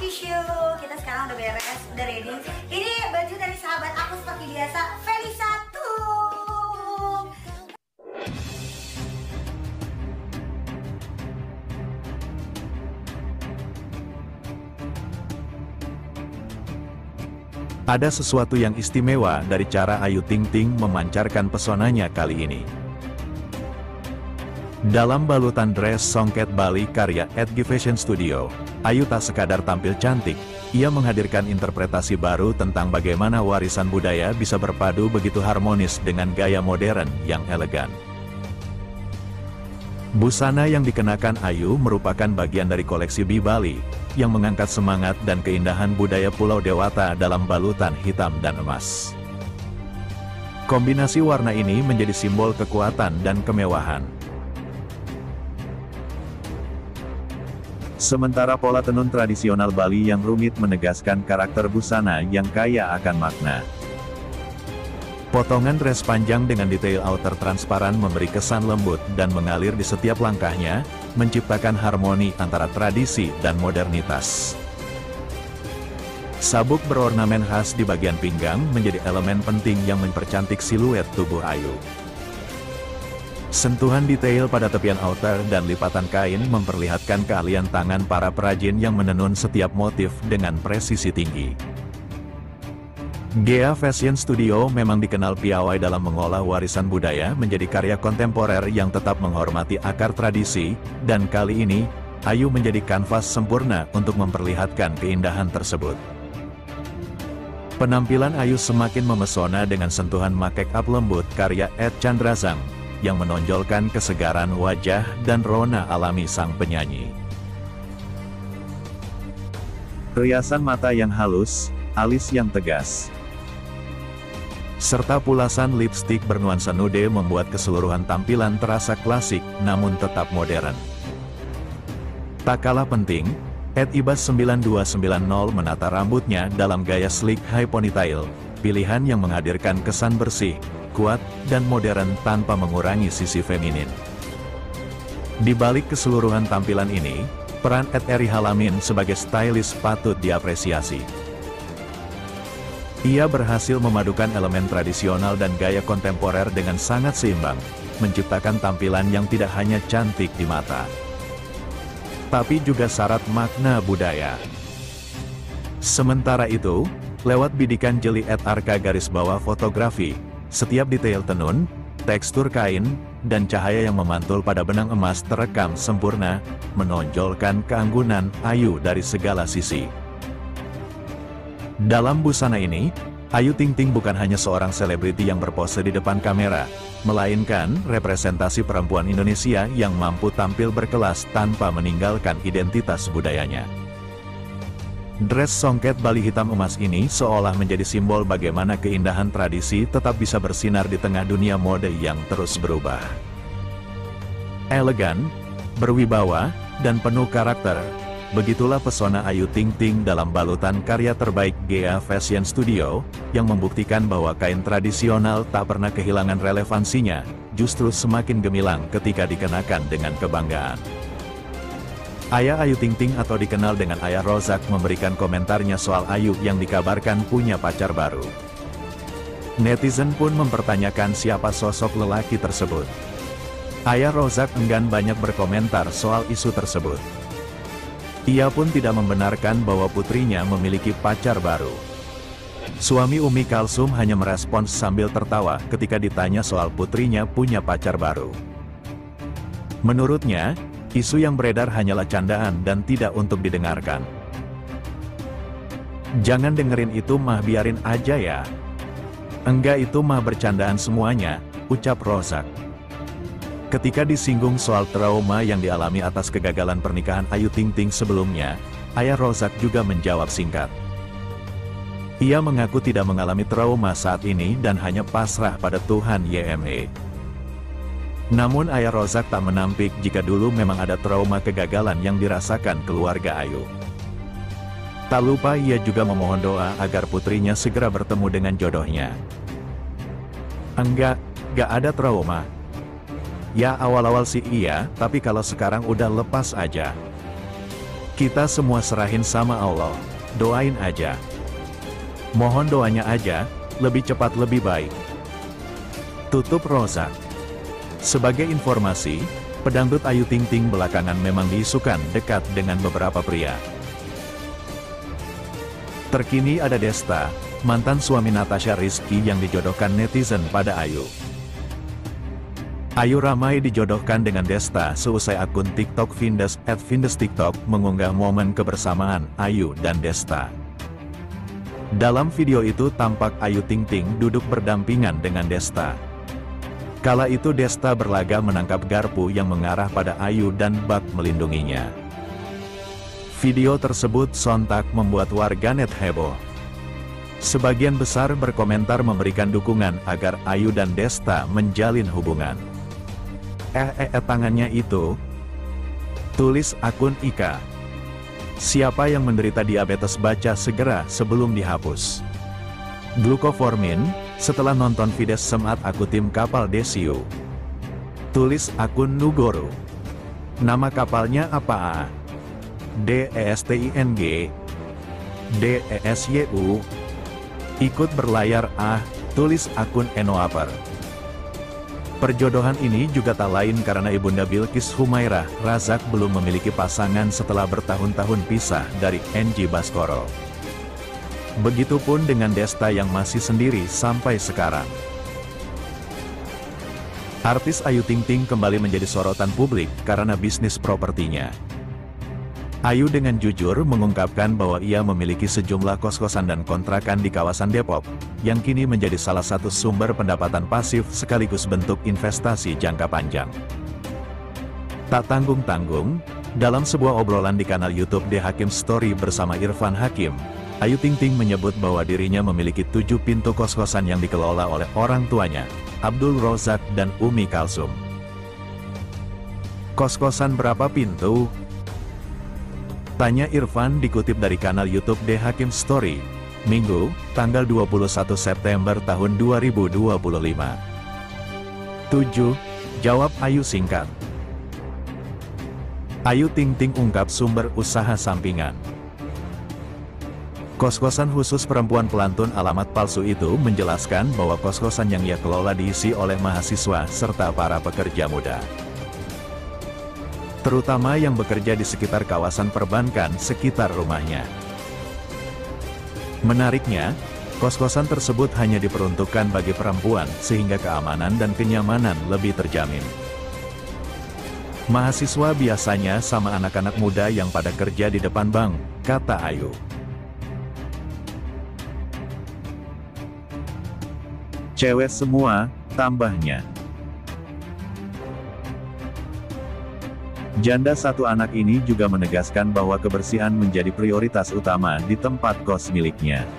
Official. Kita sekarang udah beres, udah ready. Ini baju dari sahabat aku seperti biasa, Felisa tuh. Ada sesuatu yang istimewa dari cara Ayu Ting Ting memancarkan pesonanya kali ini. Dalam balutan dress songket Bali karya Edgy Fashion Studio, Ayu tak sekadar tampil cantik, ia menghadirkan interpretasi baru tentang bagaimana warisan budaya bisa berpadu begitu harmonis dengan gaya modern yang elegan. Busana yang dikenakan Ayu merupakan bagian dari koleksi Bi Bali, yang mengangkat semangat dan keindahan budaya Pulau Dewata dalam balutan hitam dan emas. Kombinasi warna ini menjadi simbol kekuatan dan kemewahan. Sementara pola tenun tradisional Bali yang rumit menegaskan karakter busana yang kaya akan makna. Potongan dress panjang dengan detail outer transparan memberi kesan lembut dan mengalir di setiap langkahnya, menciptakan harmoni antara tradisi dan modernitas. Sabuk berornamen khas di bagian pinggang menjadi elemen penting yang mempercantik siluet tubuh Ayu. Sentuhan detail pada tepian outer dan lipatan kain memperlihatkan keahlian tangan para perajin yang menenun setiap motif dengan presisi tinggi. Gea Fashion Studio memang dikenal piawai dalam mengolah warisan budaya menjadi karya kontemporer yang tetap menghormati akar tradisi, dan kali ini, Ayu menjadi kanvas sempurna untuk memperlihatkan keindahan tersebut. Penampilan Ayu semakin memesona dengan sentuhan make-up lembut karya Ed Chandrazang, yang menonjolkan kesegaran wajah dan rona alami sang penyanyi. Riasan mata yang halus, alis yang tegas, serta pulasan lipstik bernuansa nude membuat keseluruhan tampilan terasa klasik namun tetap modern. Tak kalah penting, Ed Ibas 9290 menata rambutnya dalam gaya sleek high ponytail, pilihan yang menghadirkan kesan bersih, kuat, dan modern tanpa mengurangi sisi feminin. Di balik keseluruhan tampilan ini, peran Ed Eri Halamin sebagai stylist patut diapresiasi. Ia berhasil memadukan elemen tradisional dan gaya kontemporer dengan sangat seimbang, menciptakan tampilan yang tidak hanya cantik di mata, tapi juga syarat makna budaya. Sementara itu, lewat bidikan jeli Ed Arka garis bawah fotografi, setiap detail tenun, tekstur kain, dan cahaya yang memantul pada benang emas terekam sempurna, menonjolkan keanggunan Ayu dari segala sisi. Dalam busana ini, Ayu Ting Ting bukan hanya seorang selebriti yang berpose di depan kamera, melainkan representasi perempuan Indonesia yang mampu tampil berkelas tanpa meninggalkan identitas budayanya. Dress songket Bali hitam emas ini seolah menjadi simbol bagaimana keindahan tradisi tetap bisa bersinar di tengah dunia mode yang terus berubah. Elegan, berwibawa, dan penuh karakter. Begitulah pesona Ayu Ting Ting dalam balutan karya terbaik Gea Fashion Studio, yang membuktikan bahwa kain tradisional tak pernah kehilangan relevansinya, justru semakin gemilang ketika dikenakan dengan kebanggaan. Ayah Ayu Ting Ting atau dikenal dengan Ayah Rozak memberikan komentarnya soal Ayu yang dikabarkan punya pacar baru. Netizen pun mempertanyakan siapa sosok lelaki tersebut. Ayah Rozak enggan banyak berkomentar soal isu tersebut. Ia pun tidak membenarkan bahwa putrinya memiliki pacar baru. Suami Umi Kalsum hanya merespons sambil tertawa ketika ditanya soal putrinya punya pacar baru. Menurutnya, isu yang beredar hanyalah candaan dan tidak untuk didengarkan. Jangan dengerin itu mah, biarin aja ya. Enggak, itu mah bercandaan semuanya, ucap Rozak. Ketika disinggung soal trauma yang dialami atas kegagalan pernikahan Ayu Ting Ting sebelumnya, Ayah Rozak juga menjawab singkat. Ia mengaku tidak mengalami trauma saat ini dan hanya pasrah pada Tuhan YME. Namun Ayah Rozak tak menampik jika dulu memang ada trauma kegagalan yang dirasakan keluarga Ayu. Tak lupa ia juga memohon doa agar putrinya segera bertemu dengan jodohnya. Enggak ada trauma. Ya awal-awal sih iya, tapi kalau sekarang udah lepas aja. Kita semua serahin sama Allah, doain aja. Mohon doanya aja, lebih cepat lebih baik. Tutup Rozak. Sebagai informasi, pedangdut Ayu Ting Ting belakangan memang diisukan dekat dengan beberapa pria. Terkini ada Desta, mantan suami Natasha Rizky yang dijodohkan netizen pada Ayu. Ayu ramai dijodohkan dengan Desta seusai akun TikTok Vindes @VindesTikTok mengunggah momen kebersamaan Ayu dan Desta. Dalam video itu tampak Ayu Ting Ting duduk berdampingan dengan Desta. Kala itu Desta berlaga menangkap garpu yang mengarah pada Ayu dan bak melindunginya. Video tersebut sontak membuat warganet heboh. Sebagian besar berkomentar memberikan dukungan agar Ayu dan Desta menjalin hubungan. Tangannya itu, tulis akun Ika. Siapa yang menderita diabetes baca segera sebelum dihapus. Glukoformin, setelah nonton Vides Semat aku tim kapal Desiu. Tulis akun Nugoro. Nama kapalnya apa? DESTING DESYU. Ikut berlayar tulis akun Enoaper. Perjodohan ini juga tak lain karena Ibunda Bilqis Humairah Razak belum memiliki pasangan setelah bertahun-tahun pisah dari NG Baskoro. Begitupun dengan Desta yang masih sendiri sampai sekarang. Artis Ayu Ting Ting kembali menjadi sorotan publik karena bisnis propertinya. Ayu dengan jujur mengungkapkan bahwa ia memiliki sejumlah kos-kosan dan kontrakan di kawasan Depok, yang kini menjadi salah satu sumber pendapatan pasif sekaligus bentuk investasi jangka panjang. Tak tanggung-tanggung, dalam sebuah obrolan di kanal YouTube The Hakim Story bersama Irfan Hakim, Ayu Ting Ting menyebut bahwa dirinya memiliki 7 pintu kos-kosan yang dikelola oleh orang tuanya, Abdul Rozak dan Umi Kalsum. Kos-kosan berapa pintu? Tanya Irfan dikutip dari kanal YouTube The Hakim Story, Minggu, tanggal 21 September tahun 2025. 7. Jawab Ayu singkat. Ayu Ting Ting ungkap sumber usaha sampingan. Kos-kosan khusus perempuan pelantun alamat palsu itu menjelaskan bahwa kos-kosan yang ia kelola diisi oleh mahasiswa serta para pekerja muda, terutama yang bekerja di sekitar kawasan perbankan sekitar rumahnya. Menariknya, kos-kosan tersebut hanya diperuntukkan bagi perempuan sehingga keamanan dan kenyamanan lebih terjamin. Mahasiswa biasanya sama anak-anak muda yang pada kerja di depan bank, kata Ayu. Cewek semua, tambahnya. Janda satu anak ini juga menegaskan bahwa kebersihan menjadi prioritas utama di tempat kos miliknya.